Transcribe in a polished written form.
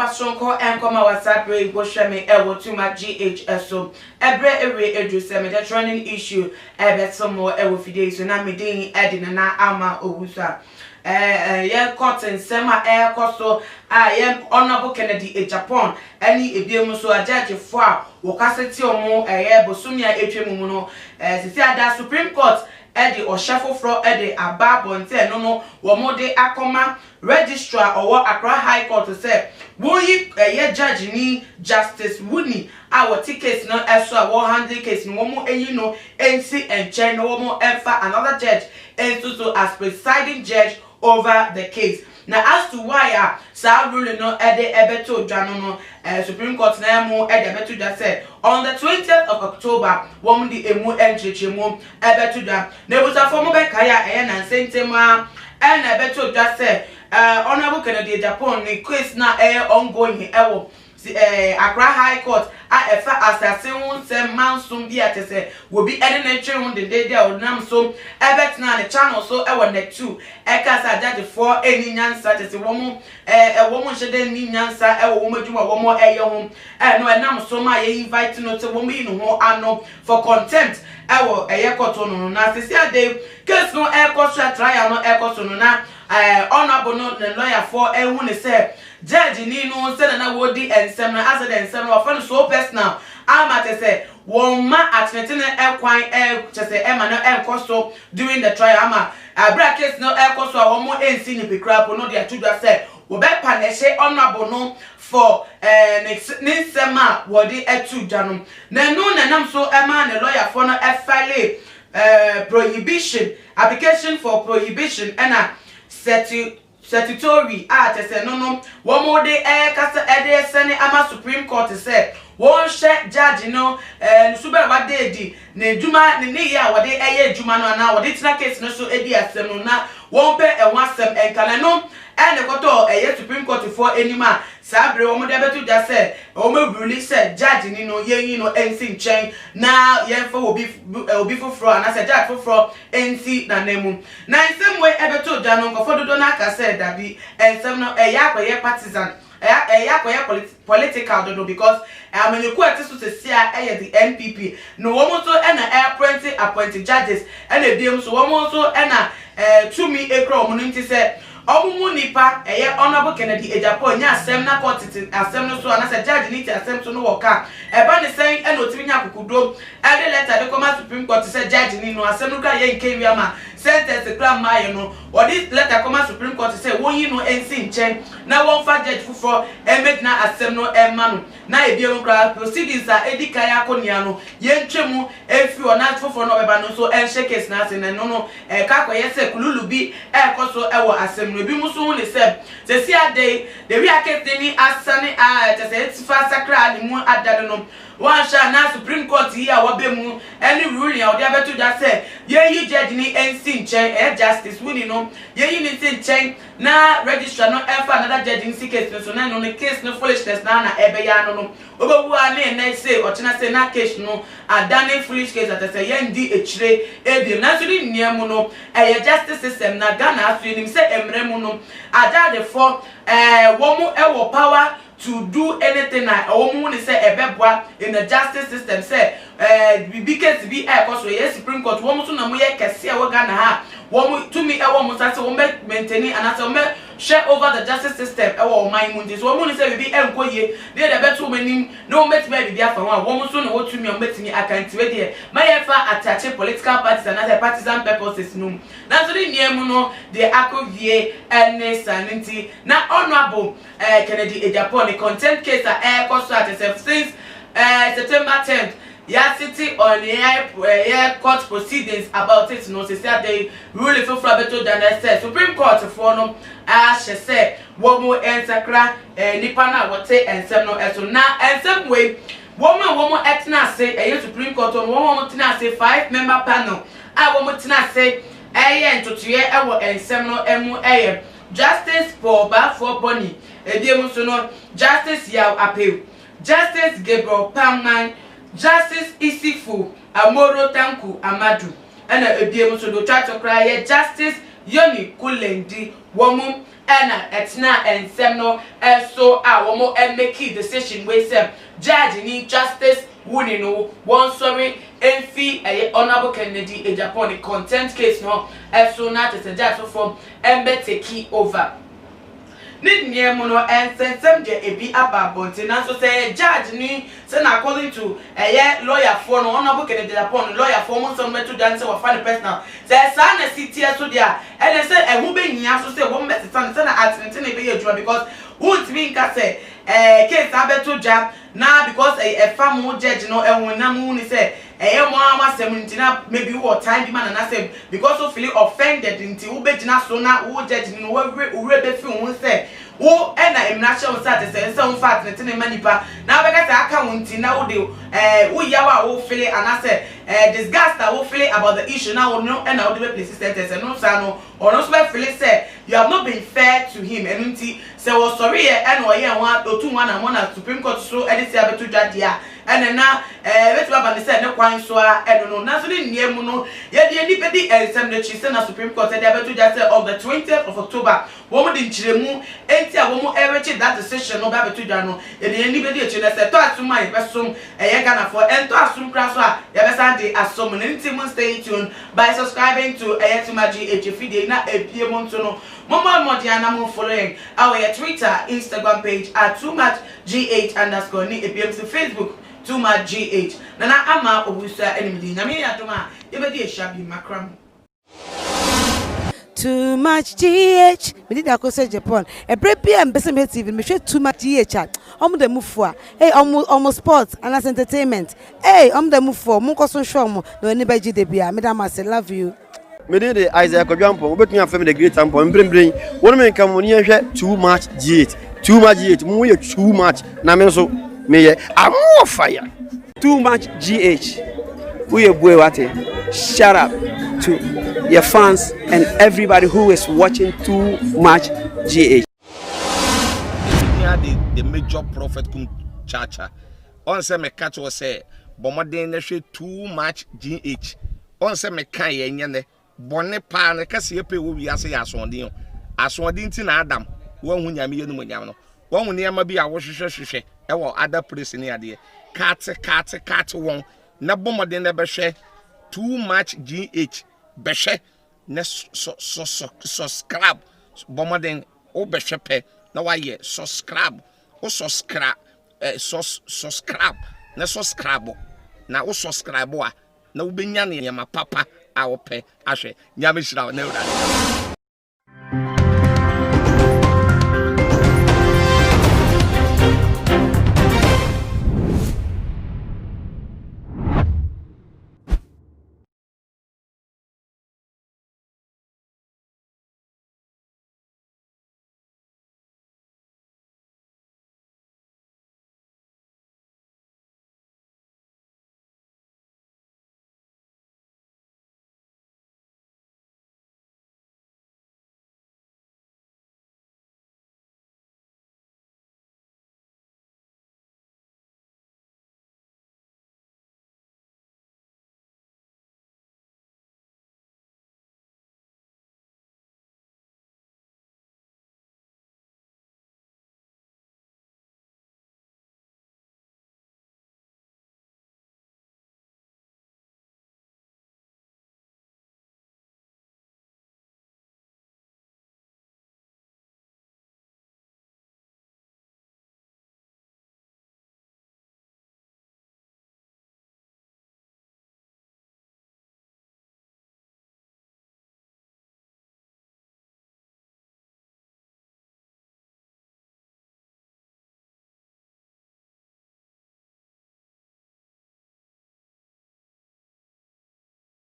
Pasonko and come WhatsApp rate go share me ever to my GHSO. Every edu semi the trending issue some more ever days so na me din edin na ama owusa. Yeah cotton sema air costo yeah honorable Kennedy Japan any ebiemu so judge for wakaseti omo bosumia etwemu no sisi ada Supreme Court Eddie or Shuffle Fro Eddie Ababonte no womo de akoma registrar or Accra High Court to say wo yi judge ni Justice Woodney our tickets no extra 100 case no womo no NC and chain no womo enfa another judge and so as presiding judge over the case. Now as to why sa ruling no ede ebeto dwano no Supreme Court na mo ede ebeto dwa said on the 20th of October wom di emu enchechemu ebeto dwa na ebusafo mo be kaya na sentema na ebeto dwa said honorable Kennedy Japan ni case na ongoing ewo Accra High Court efa asase won sem mansum bi atese wo bi ene na twe won de odnam so ebetna ne channel so ewo net 2 ekasa judge for eni nyansa tese wo mo hyede ni nyansa ewo wo madwuma wo mo ho no enam so ma ye invite no te wo mo yin ho ano for contempt ewo court no na sisi ade case no court trial no court no na honorable no lawyer for ehu ne say judge ni no say na wodi ensem na as the ensem no for so personal amate say won ma atnete na ekwan chese ema no enkoso during the trial ama abra case no enkoso a won mo ensi ni pikra po no de atudwa say wo be paneshe honorable no for ni sema wodi etudwa no na no na nam so ema ne lawyer for no file prohibition application for prohibition and statutory tese no one more day kasa ede sene ama Supreme Court say won she judge no sube wade di na eduma ne ya wade eduma no na wade tina case no so edi asem no na won pe enwasem enkana no ene koto Supreme Court for anima sabre wo mo de betu ja say wo mo release judge ni no yen no ensi nchen na yen for obi foforo ana say judge foforo ensi na nemu na nsem we ebetu ja no nkofo dodo na aka say dabi ensem no akoye partisan akoye political dodo because amenyeku atiso sesia the NPP no wo mo so na appointed judges and ebiem so wo mo so na to me ekro wo no nti say omumu nipa honorable Kennedy Japan nya asem na court asem no so ana say judge ni ti asem so no woka eba ne sen e no timi nya kokudo e letter de come Supreme Court say judge ni no asem no ka ye nke wi ama sentence kra maye no or this letter come Supreme Court say won yi no ensi nchen na won fa judge fufo e make na asem no e ma no na ebiem kra proceedings a edikai akonia no ye ntwemu efi ona fufo no beba no so en case na asem no ka koye say kululu bi koso e wo asem no bi muso ne se si ade the we akete ni asane te se etifa sakra ni mu adade no wan sha na Supreme Court here wabemu any ruling o dia betu da say ye yi judge ni ensi nchen Justice Woodney no ye yi ni nchen na registrar no ever another judge in case no so na no case no foolishness na ebe ya no obewu ani na say o china say na case no adane foolish case that say ye ndi echire ebi na so ni niam no justice system na Ghana so nim say emremu no ada the for womu ewo power to do anything na womu ni say ebeboa in the justice system say because be so yes Supreme Court womu so na mo ye kese e wo Ghana ha womu to me womu say wo maintain and say wo share over the justice system wo man mu ndi so womu ni say bi enkoye dey the better womanim no met me bi afa ho womu so na wo to me o metimi akanti we dey mayefa attach political parties and other partisan purposes no na so ni niam no de akovie ene sanity na honorable Kennedy Japan the contempt case cost since September 10th ya city on court proceedings about it no say they rule for beto than said Supreme Court for no she say wo mo ensakra nipa na wote ensem no eso na ensem we wo mo etna say Supreme Court on wo mo tena say 5-member panel wo mo tena say ntotoye wo ensem no emu Justice for Bafo Boni ebiem so no Justice Yaw Appeal Justice Gabriel Pamman Justice Isifu Amoro Tanku Amadu and ebiem so do try to cry Justice Yoni Kulendi woman ena etna ensem no so a woman make decision we say judge ni justice wuni no one sorry enfi honorable Kennedy Japan content case no so na te judge from embe take over need near mono and send je ebi ababonte na so say judge ni say na according to lawyer for no honorable Kennedy Japan lawyer for mo some to dance we find personal say sa na city so dia and say e hu be nyia so say wo mbese say na atente na be yedua because won't mean ka say case abeto jam na because a farm judge no ehunam ni say mo amasem ntina maybe what time be man na say because of feeling offended nti wo begina so na wo judge no wo be fi wo say wo na emnache wo say say some fact ntina manipa na be ka say aka wo ntina wo de wo yawa wo feel and say disgust wo feel about the issue now no na wo de place sentence no say no or no so feel say you have not been fair to him and nti say wo sorry and wo ye one otu one and one Supreme Court so edit say abeto dwadia and na wetu baba say ne kwan so a no na so ni niemu no ye de ni pedi elsem de chi say na Supreme Court say abeto dwadia on the 20th of October wo mo de nchiremu enti a wo mo reach that decision no abeto dwa no ye de ni pedi echi na say to asuma ye besom ye Ghana for ento asum kra so a ye besa de asom nti mo stay tuned by subscribing to Tuma GH video na epie mo nto no Momo Modiana mo following our Twitter, Instagram page at @TooMuchGH_ ni epm Facebook Too Much GH. Nana ama obusa enimidi. Na me yatoma yebedi eshabi makram. Too Much GH. Me did akose Japan. E prepare mbese TV. Me share Too Much GH. Omo de mufua. Hey, omo sports and as entertainment. Hey, omo de mufua. Mo koso show mo. No any beji de bia. Me da ma say love you. Me dey the Isaac Kodwampo. Obetun afem the great ampo. Mbrembren. Wonu me nka mo ni hwe Too Much GH. Too Much GH. Mo ye too much. Na me so me ye am fire. Too Much GH. We boy what? Shout out to your fans and everybody who is watching Too Much GH. The major prophet kum chacha. On say me catch was say bomoden na hwe Too Much GH. On say me kan ye nyane bonne pa na kase pe wo wi ase ya asonde asonde nti na Adam wo hu nyame ye no nyam no wo hu ne ma bi a wo hwehwehwehwe e wo other place ne ade kat won na bomoden na be hwe Too Much GH be hwe na subscribe bomoden o be hwe pe na wa ye subscribe o subscribe subscribe na subscribe na o subscribe a na ubenya ne yama papa a wo pe ahwe nyame hira na ura